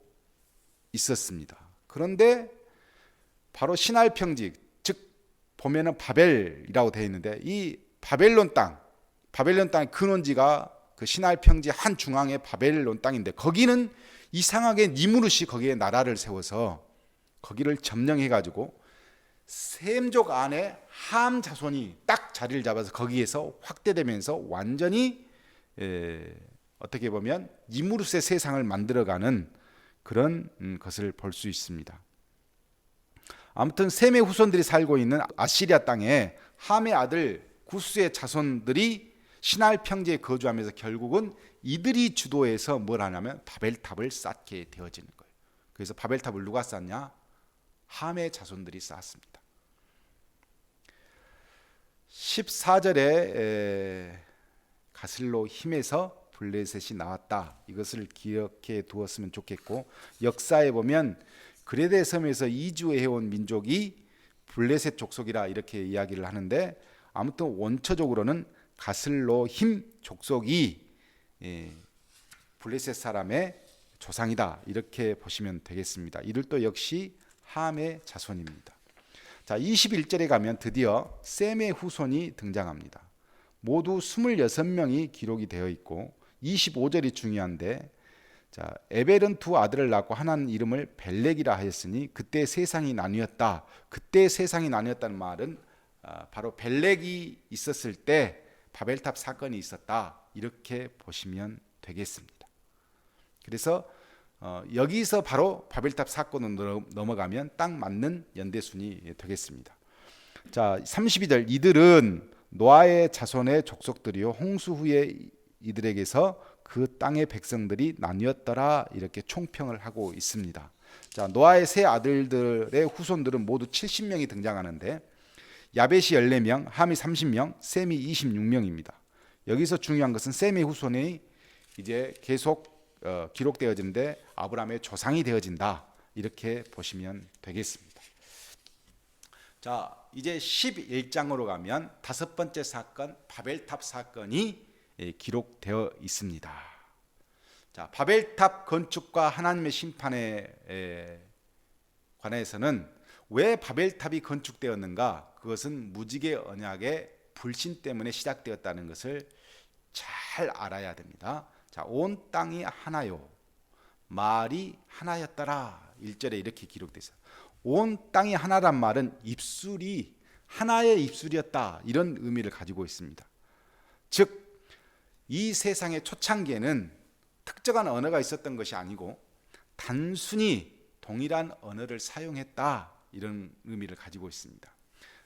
있었습니다. 그런데 바로 시날 평지, 즉 보면은 바벨이라고 되어 있는데, 이 바벨론 땅의 근원지가 그 시날 평지 한 중앙의 바벨론 땅인데, 거기는 이상하게 니무룻이 거기에 나라를 세워서 거기를 점령해 가지고 셈족 안에 함 자손이 딱 자리를 잡아서 거기에서 확대되면서 완전히 어떻게 보면 니무룻의 세상을 만들어가는 그런 것을 볼 수 있습니다. 아무튼 셈의 후손들이 살고 있는 아시리아 땅에 함의 아들 구스의 자손들이 시날 평지에 거주하면서 결국은 이들이 주도해서 뭘 하냐면 바벨탑을 쌓게 되어지는 거예요. 그래서 바벨탑을 누가 쌓냐? 함의 자손들이 쌓았습니다. 14절에 가슬로 힘에서 블레셋이 나왔다. 이것을 기억해 두었으면 좋겠고, 역사에 보면 그레데 섬에서 이주해온 민족이 블레셋 족속이라 이렇게 이야기를 하는데, 아무튼 원초적으로는 가슬로 힘 족속이 블레셋 사람의 조상이다, 이렇게 보시면 되겠습니다. 이들도 역시 함의 자손입니다. 자, 21절에 가면 드디어 셈의 후손이 등장합니다. 모두 26명이 기록이 되어 있고 25절이 중요한데, 자, 에벨은 두 아들을 낳고 하나는 이름을 벨렉이라 하였으니 그때 세상이 나뉘었다. 그때 세상이 나뉘었다는 말은 바로 벨렉이 있었을 때 바벨탑 사건이 있었다, 이렇게 보시면 되겠습니다. 그래서 여기서 바로 바벨탑 사건으로 넘어가면 딱 맞는 연대순이 되겠습니다. 자, 32절, 이들은 노아의 자손의 족속들이요 홍수 후에 이들에게서 그 땅의 백성들이 나뉘었더라, 이렇게 총평을 하고 있습니다. 자, 노아의 세 아들들의 후손들은 모두 70명이 등장하는데, 야벳이 14명, 함이 30명, 셈이 26명입니다. 여기서 중요한 것은 셈의 후손이 이제 계속 기록되어지는데 아브라함의 조상이 되어진다, 이렇게 보시면 되겠습니다. 자, 이제 11장으로 가면 다섯 번째 사건, 바벨탑 사건이 기록되어 있습니다. 자, 바벨탑 건축과 하나님의 심판에 관해서는 왜 바벨탑이 건축되었는가? 그것은 무지개 언약의 불신 때문에 시작되었다는 것을 잘 알아야 됩니다. 자, 온 땅이 하나요, 말이 하나였더라. 1절에 이렇게 기록되어 있어요. 온 땅이 하나란 말은 입술이 하나의 입술이었다, 이런 의미를 가지고 있습니다. 즉 이 세상의 초창기에는 특정한 언어가 있었던 것이 아니고 단순히 동일한 언어를 사용했다, 이런 의미를 가지고 있습니다.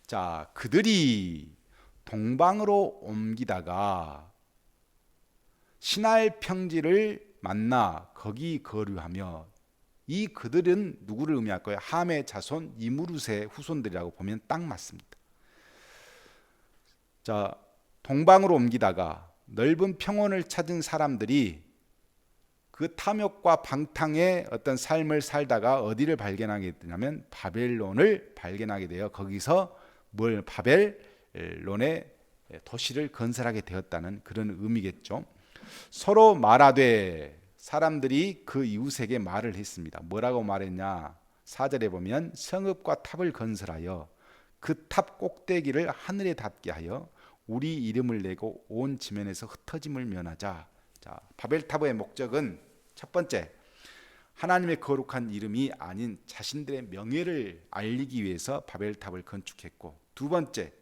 자, 그들이 동방으로 옮기다가 시날 평지를 만나 거기 거류하며, 이 그들은 누구를 의미할까요? 함의 자손 이무룻의 후손들이라고 보면 딱 맞습니다. 자, 동방으로 옮기다가 넓은 평원을 찾은 사람들이 그 탐욕과 방탕의 어떤 삶을 살다가 어디를 발견하게 되냐면 바벨론을 발견하게 되어 거기서 바벨론의 도시를 건설하게 되었다는 그런 의미겠죠. 서로 말하되, 사람들이 그 이웃에게 말을 했습니다. 뭐라고 말했냐? 4절에 보면 성읍과 탑을 건설하여 그 탑 꼭대기를 하늘에 닿게 하여 우리 이름을 내고 온 지면에서 흩어짐을 면하자. 자, 바벨탑의 목적은 첫 번째, 하나님의 거룩한 이름이 아닌 자신들의 명예를 알리기 위해서 바벨탑을 건축했고, 두 번째,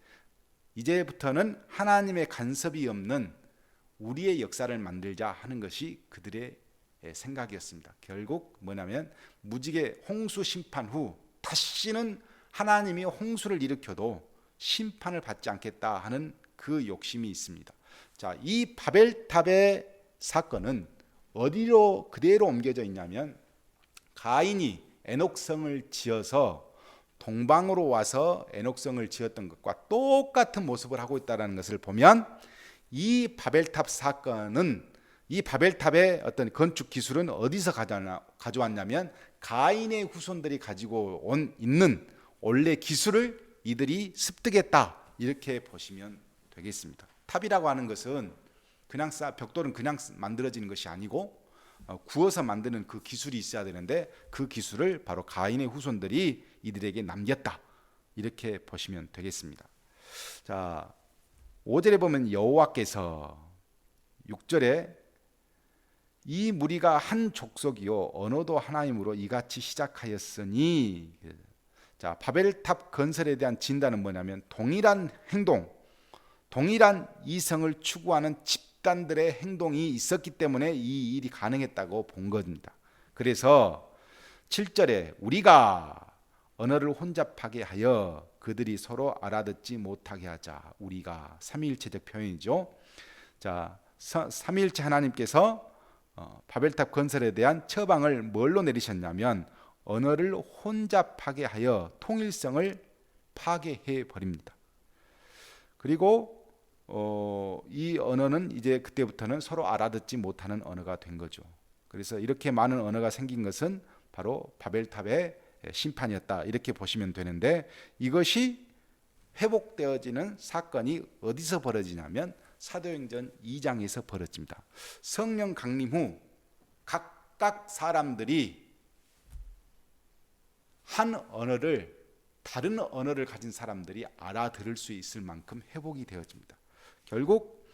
이제부터는 하나님의 간섭이 없는 우리의 역사를 만들자 하는 것이 그들의 생각이었습니다. 결국 뭐냐면 무지개 홍수 심판 후 다시는 하나님이 홍수를 일으켜도 심판을 받지 않겠다 하는 그 욕심이 있습니다. 자, 이 바벨탑의 사건은 어디로 그대로 옮겨져 있냐면, 가인이 에녹성을 지어서 동방으로 와서 에녹성을 지었던 것과 똑같은 모습을 하고 있다는 것을 보면, 이 바벨탑 사건은, 이 바벨탑의 어떤 건축 기술은 어디서 가져왔냐면 가인의 후손들이 가지고 있는 원래 기술을 이들이 습득했다, 이렇게 보시면 되겠습니다. 탑이라고 하는 것은 그냥 벽돌은 그냥 만들어지는 것이 아니고 구워서 만드는 그 기술이 있어야 되는데, 그 기술을 바로 가인의 후손들이 이들에게 남겼다, 이렇게 보시면 되겠습니다. 자, 5절에 보면 여호와께서, 6절에 이 무리가 한 족속이요 언어도 하나이므로 이같이 시작하였으니. 자, 바벨탑 건설에 대한 진단은 뭐냐면 동일한 행동, 동일한 이성을 추구하는 집단들의 행동이 있었기 때문에 이 일이 가능했다고 본 겁니다. 그래서 7절에 우리가 언어를 혼잡하게 하여 그들이 서로 알아듣지 못하게 하자. 우리가 삼위일체적 표현이죠. 자, 삼위일체 하나님께서 바벨탑 건설에 대한 처방을 뭘로 내리셨냐면 언어를 혼잡하게 하여 통일성을 파괴해 버립니다. 그리고 이 언어는 이제 그때부터는 서로 알아듣지 못하는 언어가 된 거죠. 그래서 이렇게 많은 언어가 생긴 것은 바로 바벨탑의 심판이었다, 이렇게 보시면 되는데, 이것이 회복되어지는 사건이 어디서 벌어지냐면 사도행전 2장에서 벌어집니다. 성령 강림 후 각각 사람들이 한 언어를, 다른 언어를 가진 사람들이 알아들을 수 있을 만큼 회복이 되어집니다. 결국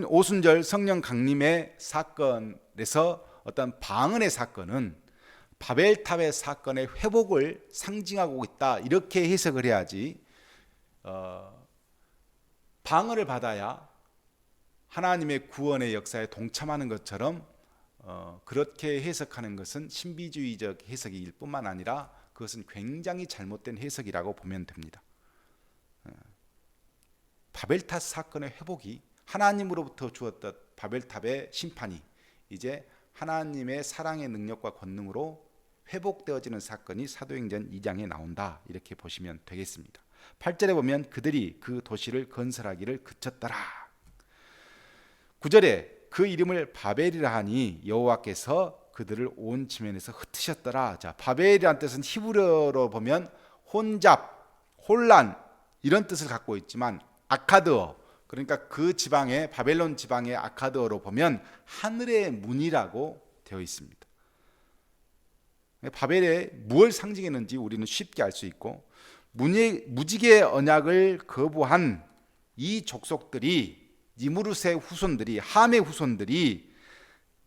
오순절 성령 강림의 사건에서 어떤 방언의 사건은 바벨탑의 사건의 회복을 상징하고 있다, 이렇게 해석을 해야지, 방언을 받아야 하나님의 구원의 역사에 동참하는 것처럼 그렇게 해석하는 것은 신비주의적 해석일 뿐만 아니라 그것은 굉장히 잘못된 해석이라고 보면 됩니다. 바벨탑 사건의 회복이, 하나님으로부터 주었던 바벨탑의 심판이 이제 하나님의 사랑의 능력과 권능으로 회복되어지는 사건이 사도행전 2장에 나온다, 이렇게 보시면 되겠습니다. 8절에 보면 그들이 그 도시를 건설하기를 그쳤더라. 9절에 그 이름을 바벨이라 하니 여호와께서 그들을 온 지면에서 흩으셨더라. 자, 바벨이란 뜻은 히브리어로 보면 혼잡, 혼란, 이런 뜻을 갖고 있지만 아카드어, 그러니까 그 지방의, 바벨론 지방의 아카드어로 보면 하늘의 문이라고 되어 있습니다. 바벨에 무엇을 상징했는지 우리는 쉽게 알 수 있고, 무지개의 언약을 거부한 이 족속들이, 니무르스의 후손들이, 함의 후손들이,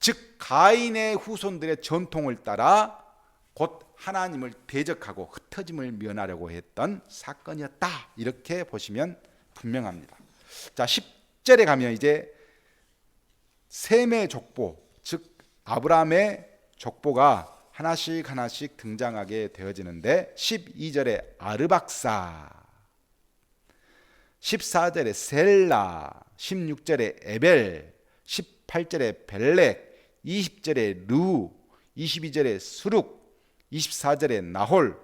즉 가인의 후손들의 전통을 따라 곧 하나님을 대적하고 흩어짐을 면하려고 했던 사건이었다, 이렇게 보시면 분명합니다. 자, 10절에 가면 이제 셈의 족보, 즉 아브라함의 족보가 하나씩 하나씩 등장하게 되어지는데, 12절에 아르박사, 14절에 셀라, 16절에 에벨, 18절에 벨렉, 20절에 루, 22절에 수룩, 24절에 나홀,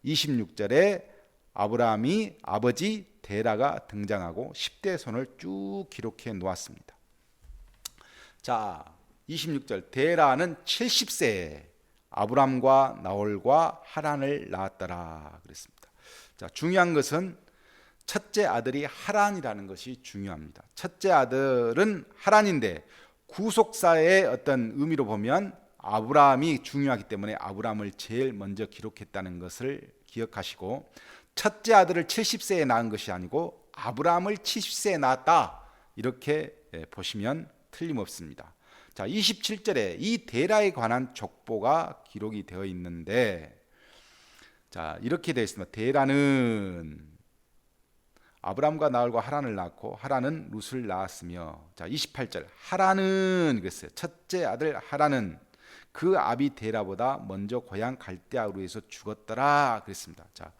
26절에 아브라함이 아버지 데라가 등장하고 10대 손을 쭉 기록해 놓았습니다. 자, 26절, 데라는 70세에 아브람과 나홀과 하란을 낳았더라 그랬습니다. 자, 중요한 것은 첫째 아들이 하란이라는 것이 중요합니다. 첫째 아들은 하란인데 구속사의 어떤 의미로 보면 아브라함이 중요하기 때문에 아브라함을 제일 먼저 기록했다는 것을 기억하시고, 첫째 아들을 70세에 낳은 것이 아니고 아브라함을 70세에 낳았다, 이렇게 보시면 틀림없습니다. 자, 27절에 이 데라에 관한 족보가 기록이 되어 있는데, 자, 이렇게 되어 있습니다. 데라는 아브람과 나홀과 하란을 낳고 하란은 룻을 낳았으며, 자, 28절 하란은 그랬어요. 첫째 아들 하란은 그 아비 데라보다 먼저 고향 갈대아우르에서 죽었더라 그랬습니다. 자,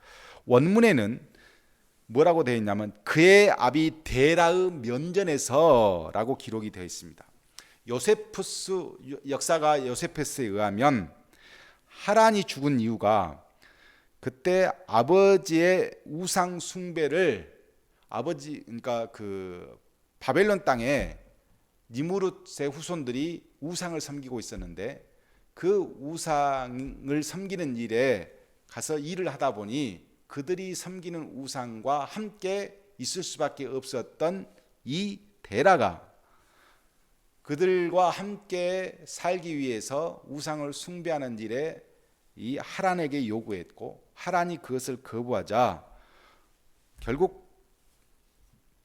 원문에는 뭐라고 되어 있냐면 그의 아비 데라의 면전에서라고 기록이 되어 있습니다. 역사가 요세푸스에 의하면 하란이 죽은 이유가 그때 아버지의 우상 숭배를, 그러니까 그 바벨론 땅에 니무르스의 후손들이 우상을 섬기고 있었는데, 그 우상을 섬기는 일에 가서 일을 하다 보니 그들이 섬기는 우상과 함께 있을 수밖에 없었던 이 데라가 그들과 함께 살기 위해서 우상을 숭배하는 일에 이 하란에게 요구했고, 하란이 그것을 거부하자 결국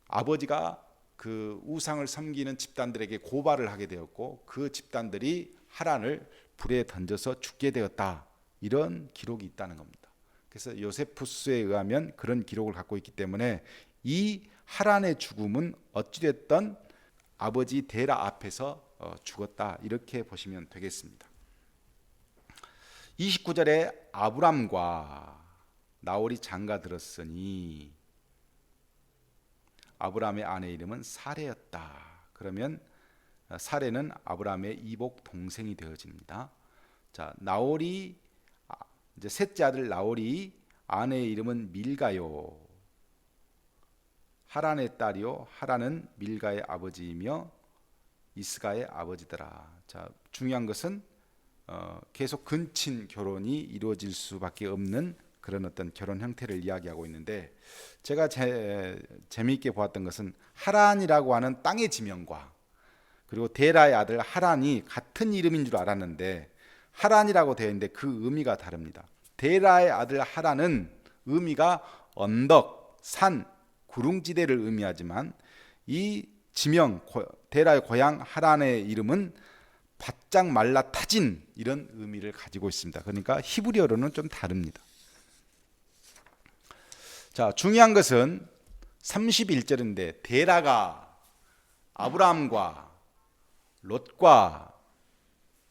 아버지가 그 우상을 섬기는 집단들에게 고발을 하게 되었고, 그 집단들이 하란을 불에 던져서 죽게 되었다, 이런 기록이 있다는 겁니다. 그래서 요세푸스에 의하면 그런 기록을 갖고 있기 때문에 이 하란의 죽음은 어찌됐든 아버지 데라 앞에서 죽었다, 이렇게 보시면 되겠습니다. 29절에 아브람과 나홀이 장가들었으니 아브람의 아내 이름은 사레였다. 그러면 사레는 아브람의 이복 동생이 되어집니다. 자, 나홀이 이제 셋째 아들 나홀이 아내의 이름은 밀가요. 하란의 딸이요 하란은 밀가의 아버지이며 이스가의 아버지더라. 자, 중요한 것은 계속 근친 결혼이 이루어질 수밖에 없는 그런 어떤 결혼 형태를 이야기하고 있는데, 제가 재미있게 보았던 것은 하란이라고 하는 땅의 지명과 그리고 데라의 아들 하란이 같은 이름인 줄 알았는데 하란이라고 되어 있는데 그 의미가 다릅니다. 데라의 아들 하란은 의미가 언덕, 산, 구릉지대를 의미하지만 이 지명 데라의 고향 하란의 이름은 바짝 말라 타진 이런 의미를 가지고 있습니다. 그러니까 히브리어로는 좀 다릅니다. 자, 중요한 것은 31절인데 데라가 아브라함과 롯과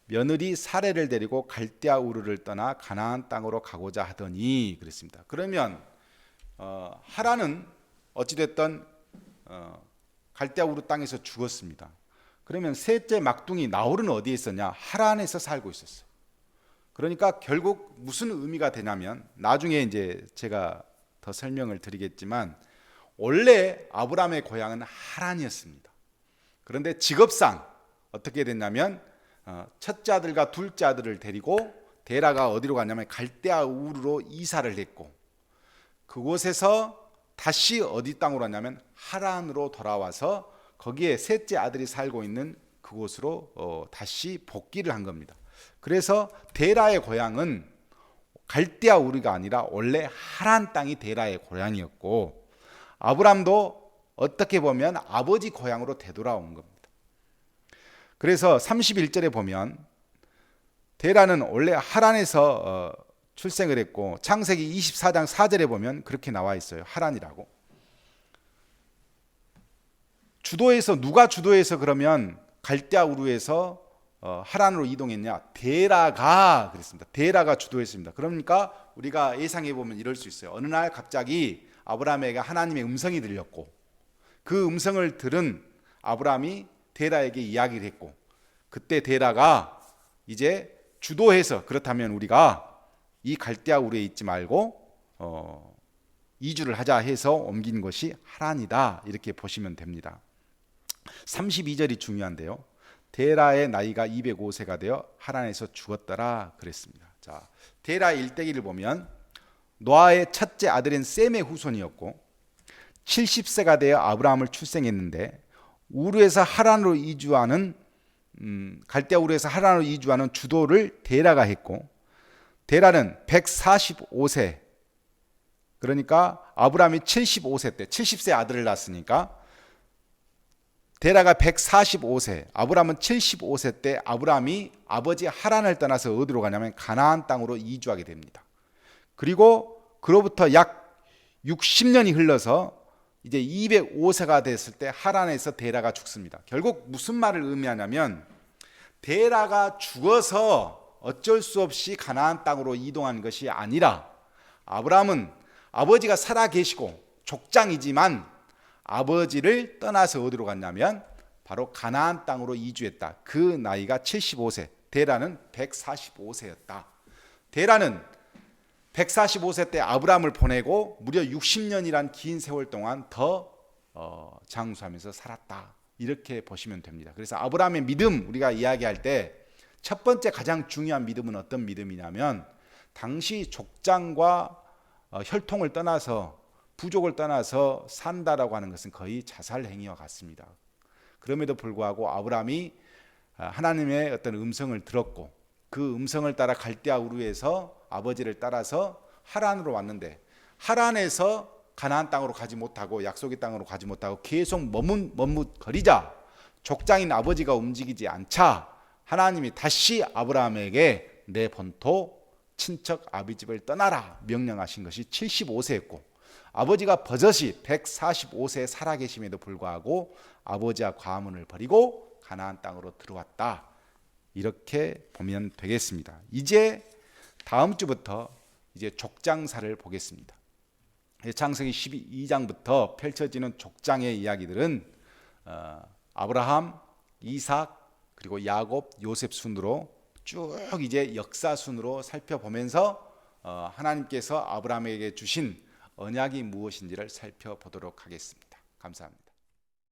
며느리 사레를 데리고 갈대아 우르를 떠나 가나안 땅으로 가고자 하더니 그랬습니다. 그러면 하란은 어찌됐든 갈대아 우르 땅에서 죽었습니다. 그러면 셋째 막둥이 나홀은 어디에 있었냐? 하란에서 살고 있었어요. 그러니까 결국 무슨 의미가 되냐면, 나중에 이제 제가 더 설명을 드리겠지만 원래 아브라함의 고향은 하란이었습니다. 그런데 직업상 어떻게 됐냐면 첫째 아들과 둘째 아들을 데리고 데라가 어디로 갔냐면 갈대아 우르로 이사를 했고, 그곳에서 다시 어디 땅으로 왔냐면 하란으로 돌아와서 거기에 셋째 아들이 살고 있는 그곳으로 다시 복귀를 한 겁니다. 그래서 데라의 고향은 갈대아 우르가 아니라 원래 하란 땅이 데라의 고향이었고, 아브람도 어떻게 보면 아버지 고향으로 되돌아온 겁니다. 그래서 31절에 보면 데라는 원래 하란에서 출생을 했고, 창세기 24장 4절에 보면 그렇게 나와 있어요. 하란이라고. 주도에서 누가 주도해서 그러면 갈대아 우르에서 하란으로 이동했냐? 데라가 그랬습니다. 데라가 주도했습니다. 그러니까 우리가 예상해 보면 이럴 수 있어요. 어느 날 갑자기 아브라함에게 하나님의 음성이 들렸고, 그 음성을 들은 아브라함이 데라에게 이야기를 했고, 그때 데라가 이제 주도해서 그렇다면 우리가 이 갈대아 우르에 있지 말고 이주를 하자 해서 옮긴 것이 하란이다, 이렇게 보시면 됩니다. 32절이 중요한데요. 데라의 나이가 205세가 되어 하란에서 죽었더라 그랬습니다. 자, 데라 일대기를 보면 노아의 첫째 아들인 셈의 후손이었고 70세가 되어 아브라함을 출생했는데, 우르에서 하란으로 이주하는 갈대아 우르에서 하란으로 이주하는 주도를 데라가 했고, 데라는 145세, 그러니까 아브라함이 75세 때 70세 아들을 낳았으니까 데라가 145세, 아브라함은 75세 때 아브라함이 아버지 하란을 떠나서 어디로 가냐면 가나안 땅으로 이주하게 됩니다. 그리고 그로부터 약 60년이 흘러서 이제 205세가 됐을 때 하란에서 데라가 죽습니다. 결국 무슨 말을 의미하냐면 데라가 죽어서 어쩔 수 없이 가나안 땅으로 이동한 것이 아니라, 아브라함은 아버지가 살아 계시고 족장이지만 아버지를 떠나서 어디로 갔냐면 바로 가나안 땅으로 이주했다. 그 나이가 75세, 데라는 145세였다. 데라는 145세 때 아브라함을 보내고 무려 60년이란 긴 세월 동안 더 장수하면서 살았다, 이렇게 보시면 됩니다. 그래서 아브라함의 믿음, 우리가 이야기할 때 첫 번째 가장 중요한 믿음은 어떤 믿음이냐면, 당시 족장과 혈통을 떠나서 부족을 떠나서 산다라고 하는 것은 거의 자살 행위와 같습니다. 그럼에도 불구하고 아브라함이 하나님의 어떤 음성을 들었고, 그 음성을 따라 갈대아 우르에서 아버지를 따라서 하란으로 왔는데, 하란에서 가나안 땅으로 가지 못하고 약속의 땅으로 가지 못하고 계속 머뭇거리자 족장인 아버지가 움직이지 않자 하나님이 다시 아브라함에게 내 본토 친척 아비집을 떠나라 명령하신 것이 75세였고, 아버지가 버젓이 145세에 살아계심에도 불구하고 아버지와 과문을 버리고 가나안 땅으로 들어왔다, 이렇게 보면 되겠습니다. 이제 다음 주부터 이제 족장사를 보겠습니다. 창세기 12장부터 펼쳐지는 족장의 이야기들은 아브라함, 이삭, 그리고 야곱, 요셉 순으로 쭉 이제 역사 순으로 살펴보면서 하나님께서 아브라함에게 주신 언약이 무엇인지를 살펴보도록 하겠습니다. 감사합니다.